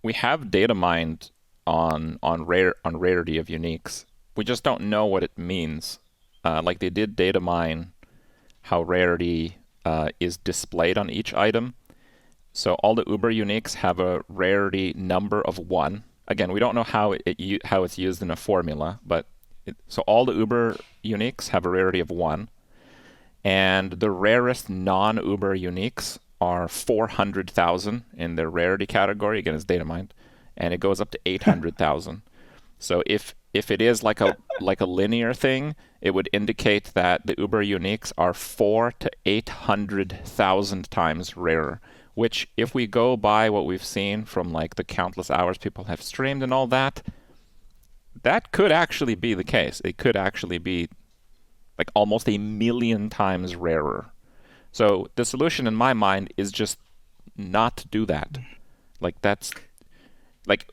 we have data mined on rarity of uniques. We just don't know what it means. Like they did data mine how rarity is displayed on each item. So all the Uber uniques have a rarity number of 1. Again, we don't know how it's used in a formula, but so all the Uber uniques have a rarity of 1, and the rarest non-Uber uniques are 400,000 in their rarity category. Again, it's data mined, and it goes up to 800,000. So if it is like a linear thing, it would indicate that the Uber uniques are 4 to 800,000 times rarer. Which, if we go by what we've seen from like the countless hours people have streamed and all that, that could actually be the case. It could actually be like almost a million times rarer. So the solution in my mind is just not to do that. Like that's like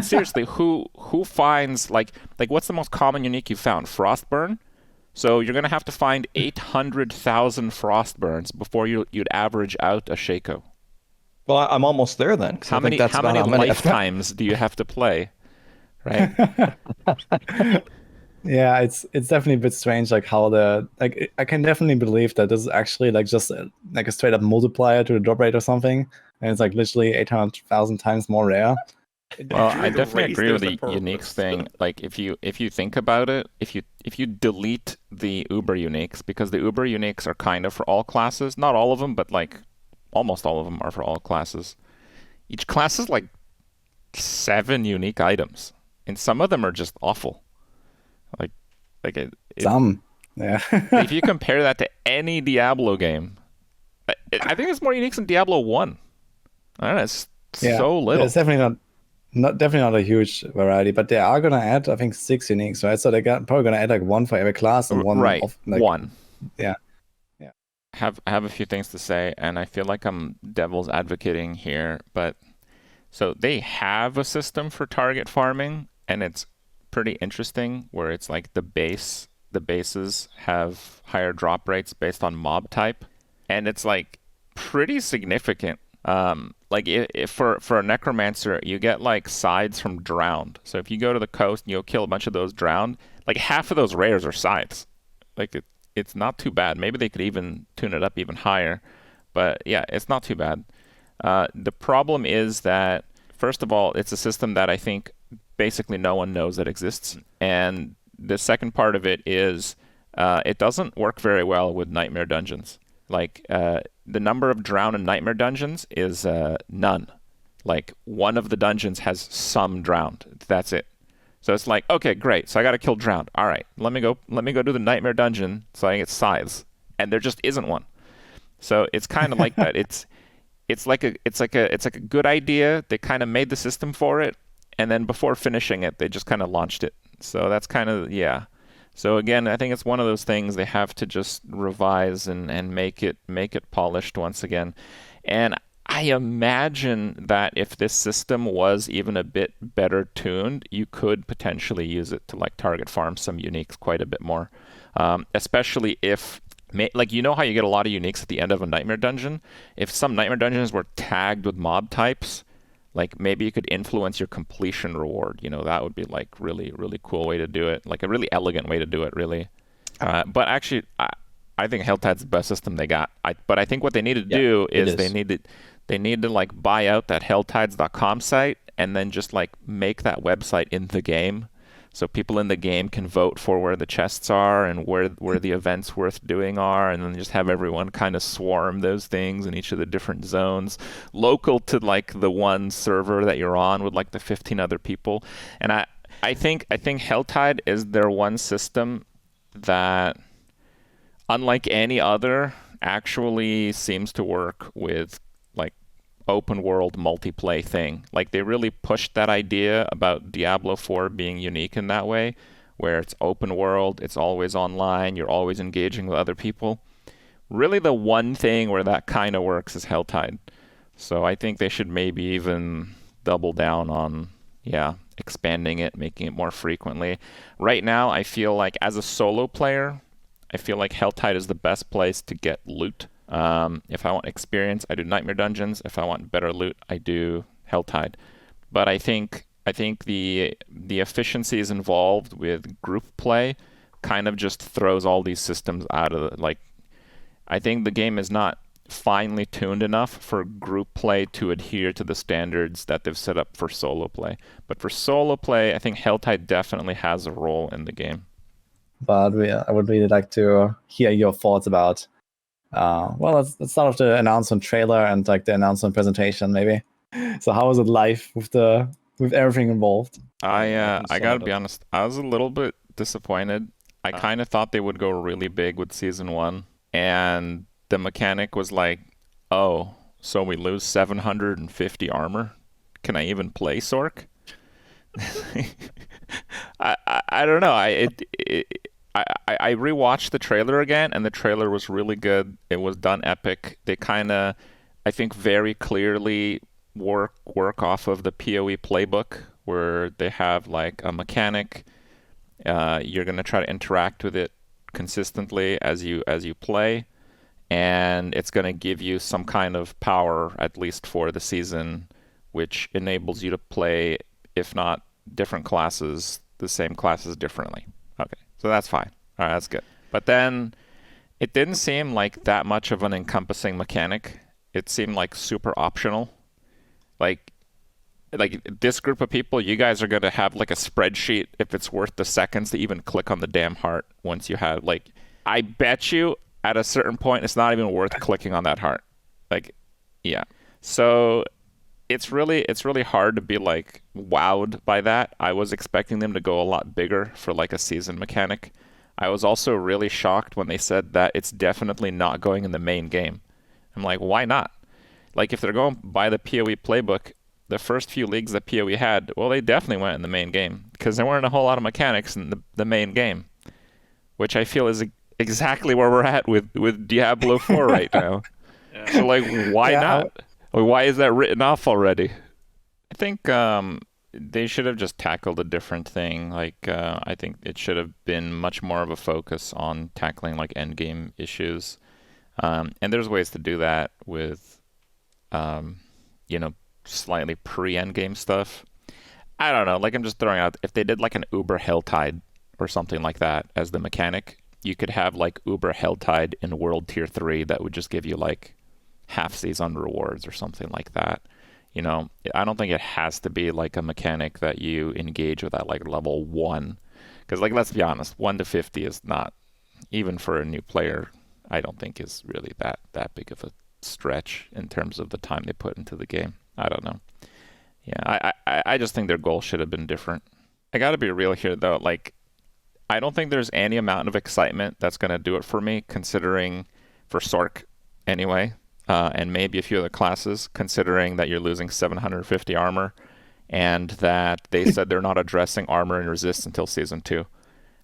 seriously, who finds like what's the most common unique you found? Frostburn. So you're gonna have to find 800,000 Frostburns before you'd average out a Shaco. Well, I'm almost there then, because How I think many that's how about many how many I've got. lifetimes do you have to play, right? Yeah, it's definitely a bit strange, like how I can definitely believe that this is actually like just like a straight up multiplier to the drop rate or something, and it's like literally 800,000 times more rare. Well, I During the definitely race, agree with there's a the uniques purpose. thing. Like if you think about it, if you delete the Uber uniques, because the Uber uniques are kind of for all classes, not all of them, but like almost all of them are for all classes. Each class is like 7 unique items, and some of them are just awful. Like like Some, yeah. if you compare that to any Diablo game, I think it's more unique than Diablo 1. I don't know, it's Yeah, so there's little. definitely not definitely not a huge variety, but they are gonna add, I think, 6 uniques, right? So probably gonna add like one for every class and one Right, of like, one. yeah, yeah. I have a few things to say, and I feel like I'm devil's advocating here, but so they have a system for target farming, and it's pretty interesting where it's like the bases have higher drop rates based on mob type, and it's like pretty significant. Like if for a necromancer, you get like sides from drowned. So if you go to the coast and you'll kill a bunch of those drowned, like half of those rares are sides. Like it's not too bad. Maybe they could even tune it up even higher, but yeah, it's not too bad. The problem is that, first of all, it's a system that I think basically no one knows that exists. And the second part of it is it doesn't work very well with nightmare dungeons. Like the number of drown and nightmare dungeons is none. Like one of the dungeons has some drowned. That's it. So it's like, okay, great. So I got to kill drowned. All right, let me go. Let me go do the nightmare dungeon so I get scythes. And there just isn't one. So it's kind of like that. It's like a good idea. They kind of made the system for it, and then before finishing it, they just kind of launched it. So that's kind of, yeah. So again, I think it's one of those things they have to just revise and make it polished once again. And I imagine that if this system was even a bit better tuned, you could potentially use it to like target farm some uniques quite a bit more, especially if like you know how you get a lot of uniques at the end of a nightmare dungeon. If some nightmare dungeons were tagged with mob types, like maybe you could influence your completion reward. That would be like really really cool way to do it, like a really elegant way to do it, really. But actually, I think Helltide's the best system they got. But I think what they need to Yeah, do it is is. they need to like buy out that helltides.com site and then just like make that website in the game, so people in the game can vote for where the chests are and where the events worth doing are, and then just have everyone kind of swarm those things in each of the different zones, local to like the one server that you're on with like the 15 other people. And I think Helltide is their one system that, unlike any other, actually seems to work with like open world multiplayer thing. Like they really pushed that idea about Diablo 4 being unique in that way, where it's open world, it's always online, you're always engaging with other people. Really, the one thing where that kind of works is Helltide. So I think they should maybe even double down on, yeah, expanding it, making it more frequently. Right now, I feel like as a solo player, I feel like Helltide is the best place to get loot. If I want experience, I do Nightmare Dungeons. If I want better loot, I do Helltide. But I think the efficiencies involved with group play kind of just throws all these systems out of the, like, I think the game is not finely tuned enough for group play to adhere to the standards that they've set up for solo play. But for solo play, I think Helltide definitely has a role in the game. But I would really like to hear your thoughts about. Well, let's start with the announcement trailer and like the announcement presentation, maybe. So how was it live with everything involved? I gotta be honest, I was a little bit disappointed. I kind of thought they would go really big with season 1, and the mechanic was like, oh, so we lose 750 armor? Can I even play Sork? I don't know. I rewatched the trailer again, and the trailer was really good. It was done epic. They kind of, I think, very clearly work off of the PoE playbook, where they have like a mechanic. You're gonna try to interact with it consistently as you play, and it's gonna give you some kind of power, at least for the season, which enables you to play, if not different classes, the same classes differently. Okay, so that's fine. All right, that's good. But then it didn't seem like that much of an encompassing mechanic. It seemed like super optional. Like this group of people, you guys are going to have like a spreadsheet if it's worth the seconds to even click on the damn heart once you have, like, I bet you at a certain point it's not even worth clicking on that heart. Like, yeah. So it's really hard to be like wowed by that. I was expecting them to go a lot bigger for like a season mechanic. I was also really shocked when they said that it's definitely not going in the main game. I'm like, why not? Like, if they're going by the PoE playbook, the first few leagues that PoE had, well, they definitely went in the main game because there weren't a whole lot of mechanics in the main game, which I feel is exactly where we're at with Diablo IV right now. Yeah. So, like, why not? Why is that written off already? I think they should have just tackled a different thing. Like, I think it should have been much more of a focus on tackling like endgame issues. And there's ways to do that with, slightly pre-endgame stuff. I don't know. Like, I'm just throwing out, if they did like an Uber Helltide or something like that as the mechanic, you could have like Uber Helltide in World Tier 3 that would just give you like half season rewards or something like that. I don't think it has to be like a mechanic that you engage with at like level 1. Because, like, let's be honest, 1 to 50 is not, even for a new player, I don't think is really that big of a stretch in terms of the time they put into the game. I don't know. Yeah, I just think their goal should have been different. I got to be real here, though. Like, I don't think there's any amount of excitement that's going to do it for me, considering, for Sork anyway, and maybe a few other classes, considering that you're losing 750 armor, and that they said they're not addressing armor and resist until Season 2.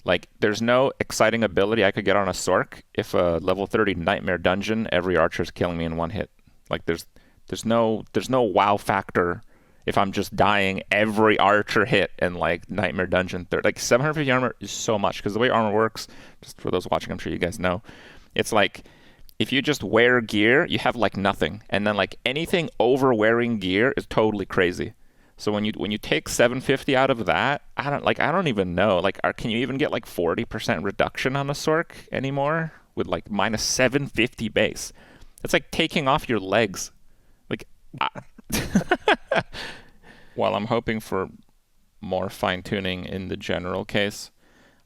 Like, there's no exciting ability I could get on a Sork if a level 30 Nightmare Dungeon, every archer's killing me in one hit. Like, there's no wow factor if I'm just dying every archer hit in like Nightmare Dungeon 30. Like, 750 armor is so much, because the way armor works, just for those watching, I'm sure you guys know, it's like if you just wear gear, you have like nothing, and then like anything over wearing gear is totally crazy. So when you take 750 out of that, I don't even know. Like, can you even get like 40% reduction on a Sork anymore with like minus 750 base? It's like taking off your legs. Like, while I'm hoping for more fine-tuning in the general case,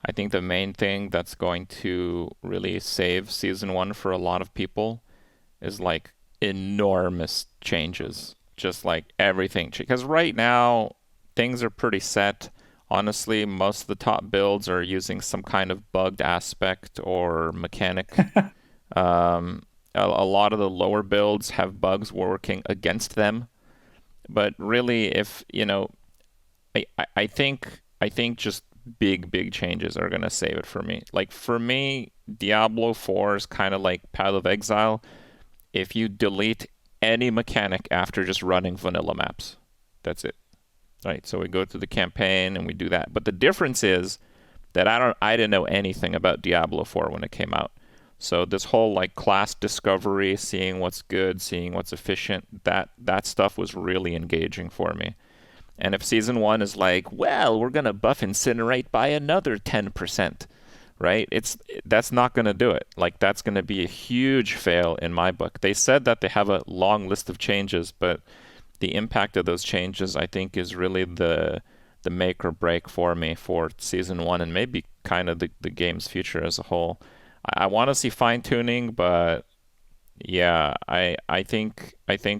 I think the main thing that's going to really save Season 1 for a lot of people is like enormous changes. Just like everything. Because right now, things are pretty set. Honestly, most of the top builds are using some kind of bugged aspect or mechanic. A lot of the lower builds have bugs working against them. But really, if, I think just big changes are going to save it for me. Like, for me, Diablo 4 is kind of like Path of Exile. If you delete any mechanic after just running vanilla maps, that's it. Right? So we go through the campaign and we do that. But the difference is that I didn't know anything about Diablo 4 when it came out. So this whole like class discovery, seeing what's good, seeing what's efficient, that stuff was really engaging for me. And if season 1 is like, well, we're going to buff Incinerate by another 10%, right? That's not going to do it. Like, that's going to be a huge fail in my book. They said that they have a long list of changes, but the impact of those changes, I think, is really the make or break for me for season 1 and maybe kind of the game's future as a whole. I want to see fine tuning, but yeah, I think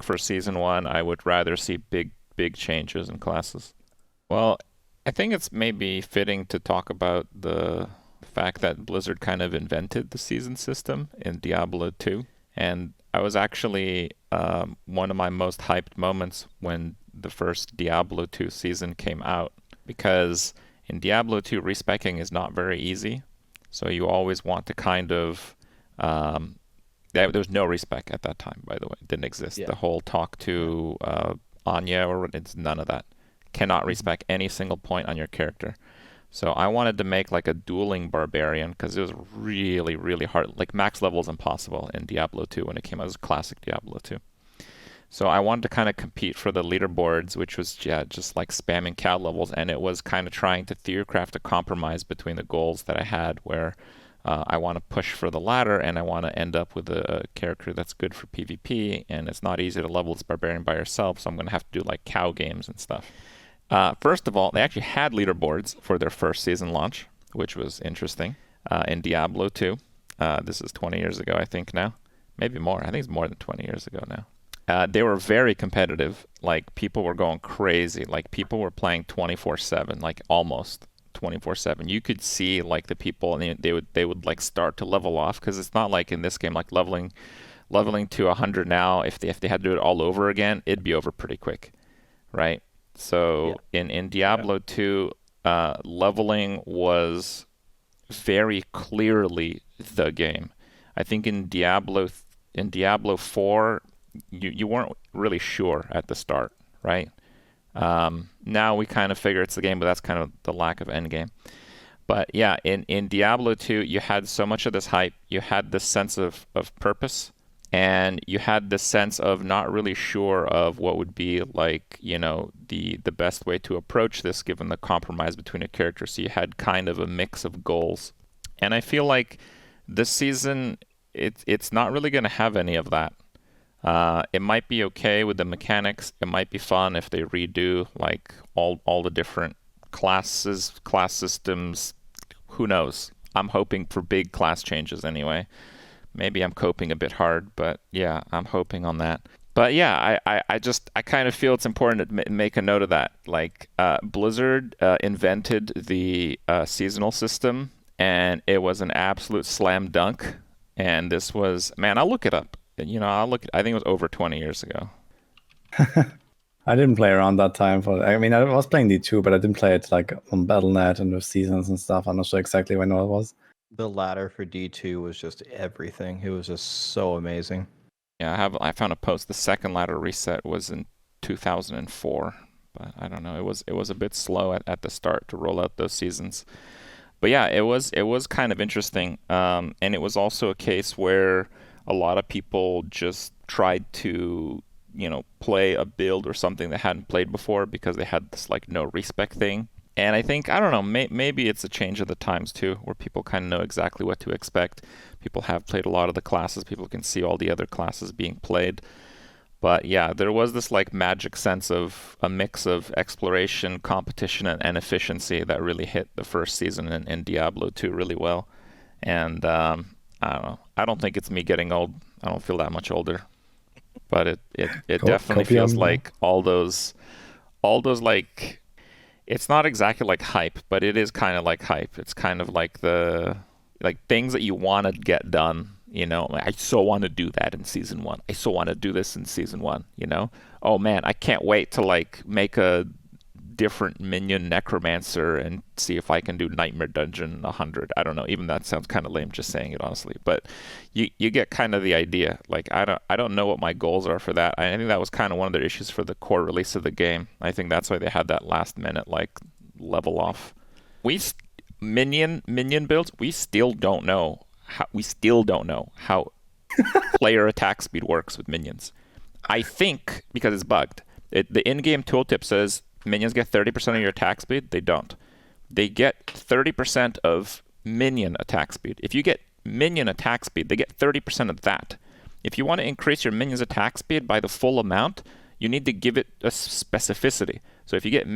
for season 1 I would rather see big changes in classes. Well, I think it's maybe fitting to talk about the fact that Blizzard kind of invented the season system in Diablo 2, and I was actually one of my most hyped moments when the first Diablo 2 season came out, because in Diablo 2 respecking is not very easy, so you always want to kind of there was no respec at that time, by the way. It didn't exist. Yeah. The whole talk to Anya, or it's none of that. Cannot respec any single point on your character. So I wanted to make like a dueling barbarian, because it was really, really hard. Like, max level is impossible in Diablo 2 when it came out as classic Diablo 2. So I wanted to kind of compete for the leaderboards, which was just like spamming cow levels, and it was kind of trying to theorycraft a compromise between the goals that I had, where I want to push for the ladder, and I want to end up with a character that's good for PvP, and it's not easy to level this barbarian by yourself, so I'm going to have to do like cow games and stuff. First of all, they actually had leaderboards for their first season launch, which was interesting, in Diablo 2. This is 20 years ago, I think now. Maybe more. I think it's more than 20 years ago now. They were very competitive. Like, people were going crazy. Like, people were playing 24/7, like almost 24/7. You could see like the people, and they would like start to level off, because it's not like in this game like leveling to 100 now. If they had to do it all over again, it'd be over pretty quick, right? So in Diablo 2, leveling was very clearly the game. I think in Diablo 4, you weren't really sure at the start, right? Now we kind of figure it's the game, but that's kind of the lack of endgame. But yeah, in Diablo 2, you had so much of this hype. You had this sense of purpose, and you had this sense of not really sure of what would be like, the best way to approach this, given the compromise between a character. So you had kind of a mix of goals. And I feel like this season, it's not really going to have any of that. It might be okay with the mechanics. It might be fun if they redo like all the different classes, class systems. Who knows? I'm hoping for big class changes anyway. Maybe I'm coping a bit hard, but yeah, I'm hoping on that. But yeah, I kind of feel it's important to make a note of that. Like, Blizzard invented the seasonal system, and it was an absolute slam dunk. And this was, man, I'll look it up. I think it was over 20 years ago. I didn't play around that time. I was playing D2, but I didn't play it like on Battle.net and with seasons and stuff. I'm not sure exactly when it was. The ladder for D2 was just everything. It was just so amazing. Yeah, I found a post. The second ladder reset was in 2004, but I don't know. It was a bit slow at the start to roll out those seasons. But yeah, it was kind of interesting, and it was also a case where a lot of people just tried to, play a build or something they hadn't played before, because they had this like no respec thing. And I think, I don't know, maybe it's a change of the times too, where people kind of know exactly what to expect. People have played a lot of the classes. People can see all the other classes being played. But yeah, there was this like magic sense of a mix of exploration, competition, and efficiency that really hit the first season in Diablo 2 really well. And I don't know. I don't think it's me getting old. I don't feel that much older. But it definitely feels like all those like, it's not exactly like hype, but it is kind of like hype. It's kind of like the things that you want to get done. Like, I so want to do that in season 1. I so want to do this in season 1. Oh man, I can't wait to like make a different minion necromancer and see if I can do Nightmare Dungeon 100. I don't know. Even that sounds kind of lame just saying it, honestly. But you get kind of the idea. Like, I don't know what my goals are for that. I think that was kind of one of their issues for the core release of the game. I think that's why they had that last minute like level off. Minion builds. We still don't know how player attack speed works with minions. I think because it's bugged. The in-game tooltip says minions get 30% of your attack speed? They don't. They get 30% of minion attack speed. If you get minion attack speed, they get 30% of that. If you want to increase your minion's attack speed by the full amount, you need to give it a specificity. So if you get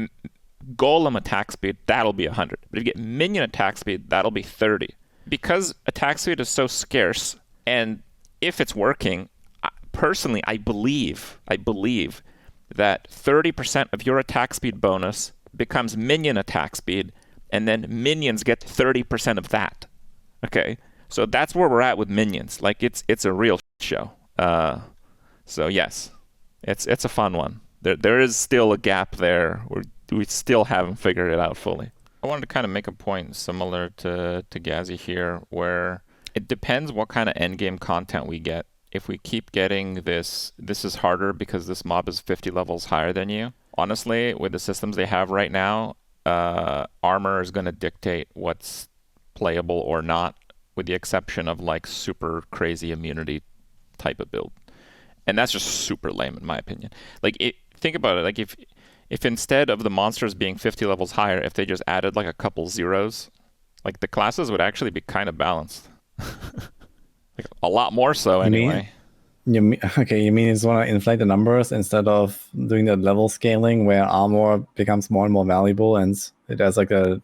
golem attack speed, that'll be 100. But if you get minion attack speed, that'll be 30. Because attack speed is so scarce, and if it's working, personally, I believe that 30% of your attack speed bonus becomes minion attack speed, and then minions get 30% of that. Okay, so that's where we're at with minions. Like it's a real show. So yes, it's a fun one. There is still a gap there. We still haven't figured it out fully. I wanted to kind of make a point similar to Ghazzy here, where it depends what kind of endgame content we get. If we keep getting this is harder because this mob is 50 levels higher than you. Honestly, with the systems they have right now, armor is going to dictate what's playable or not, with the exception of like super crazy immunity type of build. And that's just super lame in my opinion. Like think about it, like if instead of the monsters being 50 levels higher, if they just added like a couple zeros, like the classes would actually be kind of balanced. Like a lot more so anyway. You mean you just want to inflate the numbers instead of doing the level scaling where armor becomes more and more valuable and it has like a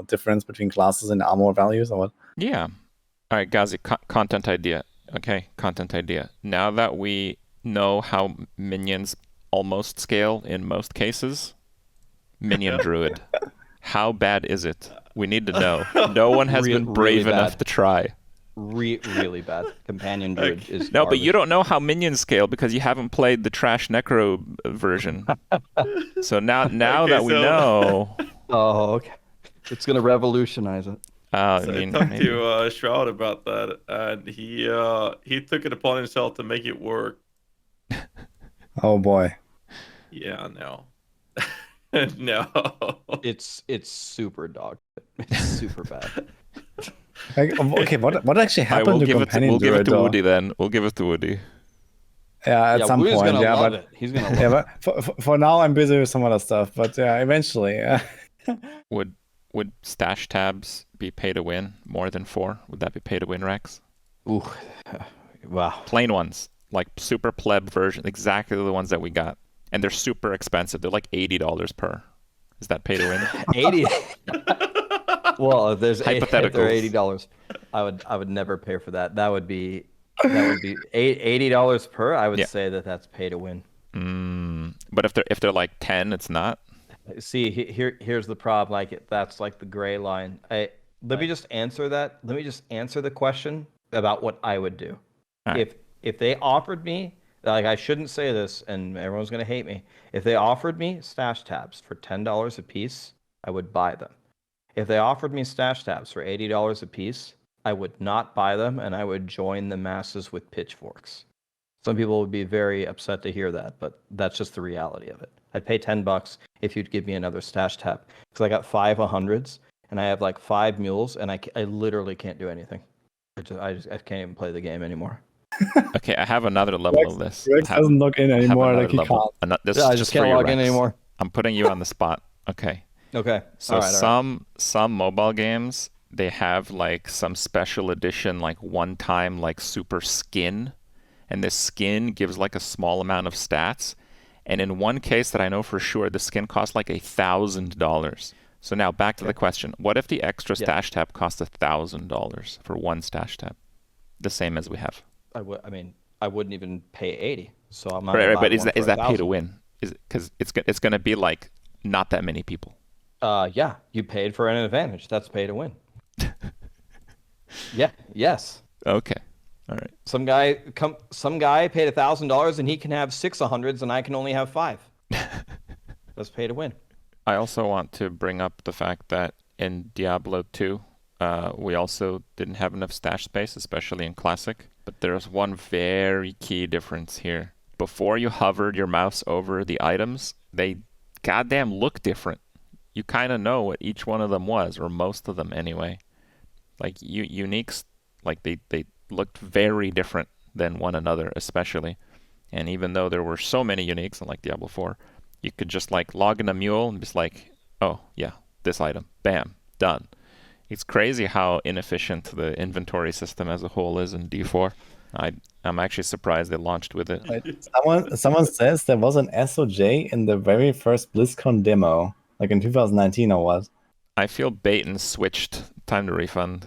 difference between classes and armor values or what? Yeah. All right, Ghazzy, content idea. Okay, content idea. Now that we know how minions almost scale in most cases, minion druid. How bad is it? We need to know. No one has been brave enough to try. Really bad. Companion druid is no, garbage. but you don't know how minions scale because you haven't played the trash necro version. So now that we know. Oh, okay. It's gonna revolutionize it. So I talked to Shroud about that, and he took it upon himself to make it work. Oh boy. Yeah, no. No. It's super dog. It's super bad. Okay, what actually happened to companion we'll give it druid, to though? Woody then. We'll give it to Woody. Yeah, at some Woody's point. gonna love but it. He's gonna love yeah, but for now I'm busy with some other stuff. But yeah, eventually. Would stash tabs be pay to win more than 4? Would that be pay to win, Raxx? Ooh, wow. Plain ones, like super pleb version, exactly the ones that we got, and they're super expensive. They're like $80 per. Is that pay to win? 80. Well, if there's Hypotheticals. if they're $80, I would never pay for that. That would be $80 per. I would say that's pay to win. But if they're like 10, it's not. See, here's the problem. Like that's like the gray line. Let me just answer that. Let me just answer the question about what I would do. Right. If they offered me, like I shouldn't say this, and everyone's gonna hate me. If they offered me stash tabs for $10 a piece, I would buy them. If they offered me stash tabs for $80 a piece, I would not buy them, and I would join the masses with pitchforks. Some people would be very upset to hear that, but that's just the reality of it. I'd pay $10 if you'd give me another stash tab, because I got 5 100s, and I have like 5 mules, and I literally can't do anything. I can't even play the game anymore. Okay, I have another level of this. Rex doesn't log in anymore. Like he can't. This I is just for can't you, log in Raxx. anymore. I'm putting you on the spot. Okay. Okay. So all right. some mobile games, they have like some special edition, like one-time like super skin, and this skin gives like a small amount of stats. And in one case that I know for sure, the skin cost like $1,000. So now back to the question: what if the extra stash tab costs $1,000 for one stash tab, the same as we have? I wouldn't even pay 80. So I'm not. Right, but is that pay to win? Is it because it's going to be like not that many people? Yeah, you paid for an advantage. That's pay to win. Yeah. Yes. Okay. All right. Some guy paid $1,000 and he can have 6 100s and I can only have 5. That's pay to win. I also want to bring up the fact that in Diablo 2, we also didn't have enough stash space, especially in Classic. But there's one very key difference here. Before you hovered your mouse over the items, they goddamn look different. You kind of know what each one of them was, or most of them anyway. Like uniques, like they looked very different than one another, especially. And even though there were so many uniques, unlike Diablo 4, You could just like log in a mule and just like, oh yeah, this item, bam, done. It's crazy how inefficient the inventory system as a whole is in D4. I'm actually surprised they launched with it. Wait, someone says there was an SOJ in the very first BlizzCon demo, like in 2019 or what? I feel bait and switched. Time to refund.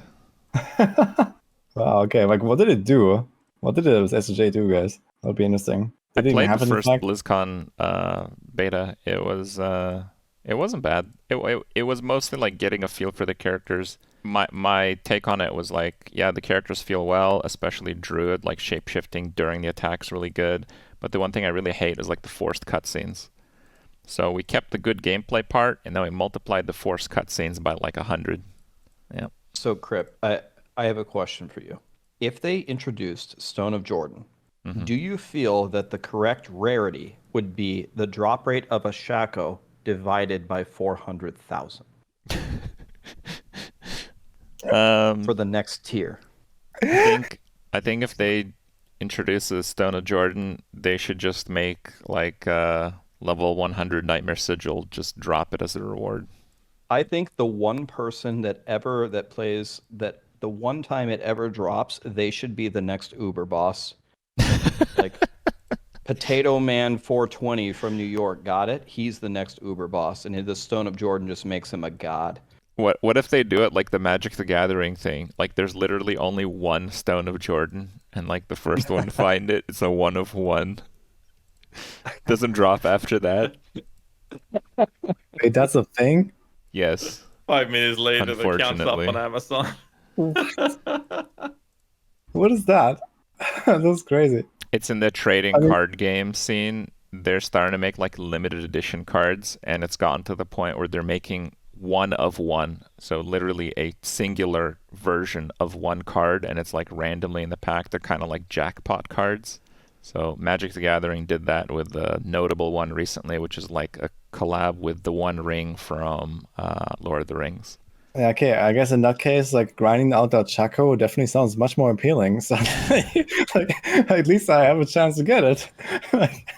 Wow, okay. Like, what did it do? What did this SOJ do, guys? That'd be interesting. I Did it even played the happen, in first fact? BlizzCon beta. It wasn't bad. It was mostly like getting a feel for the characters. My take on it was like, yeah, the characters feel well, especially Druid, like shape-shifting during the attack's really good. But the one thing I really hate is like the forced cutscenes. So we kept the good gameplay part, and then we multiplied the forced cutscenes by like 100. Yeah. So, Kripp, I have a question for you. If they introduced Stone of Jordan, do you feel that the correct rarity would be the drop rate of a Shaco divided by 400,000 for the next tier? I think if they introduce the Stone of Jordan, they should just make like level 100 Nightmare Sigil, just drop it as a reward. I think the one person that plays that the one time it ever drops, they should be the next Uber boss. Like Potato Man 420 from New York got it. He's the next Uber boss, and the Stone of Jordan just makes him a god. What if they do it like the Magic the Gathering thing? Like there's literally only one Stone of Jordan, and like the first one to find it, it's a 1 of 1. Doesn't drop after that. Wait, that's a thing? Yes. 5 minutes later, the count's up Unfortunately. on Amazon. What is that? That's crazy. It's in the trading card game scene. They're starting to make like limited edition cards, and it's gotten to the point where they're making 1 of 1. So literally a singular version of one card, and it's like randomly in the pack. They're kind of like jackpot cards. So Magic the Gathering did that with a notable one recently, which is like a collab with the One Ring from Lord of the Rings. Yeah, okay, I guess in that case, like grinding out that Chaco definitely sounds much more appealing. So, like, at least I have a chance to get it. Like,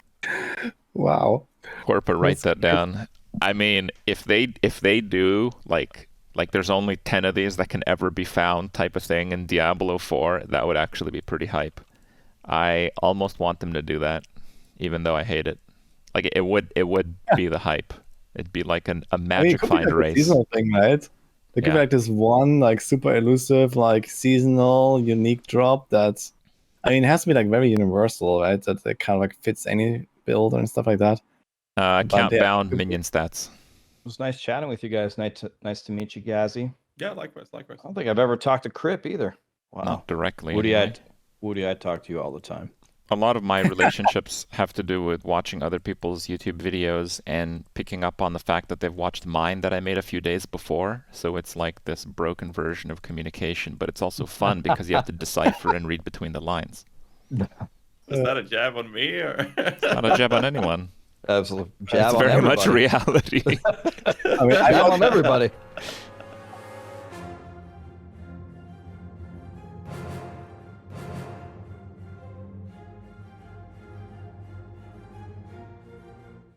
wow. Corpa, write that down. I mean, if they do like there's only 10 of these that can ever be found type of thing in Diablo 4, that would actually be pretty hype. I almost want them to do that, even though I hate it. Like it would be the hype. It'd be like a magic it could find be like a race. seasonal thing, right? There could be like this one like super elusive, like seasonal, unique drop that's, I mean, it has to be like very universal, right? That it kind of like fits any build and stuff like that. Count bound minion stats. It was nice chatting with you guys. Nice to meet you, Ghazzy. Yeah, likewise. I don't think I've ever talked to Kripp either. Wow. Not directly. Woody, I talk to you all the time. A lot of my relationships have to do with watching other people's YouTube videos and picking up on the fact that they've watched mine that I made a few days before. So it's like this broken version of communication, but it's also fun because you have to decipher and read between the lines. Is that a jab on me or? It's not a jab on anyone. Absolutely. Jab It's on very everybody. much reality. I mean, Jab on everybody.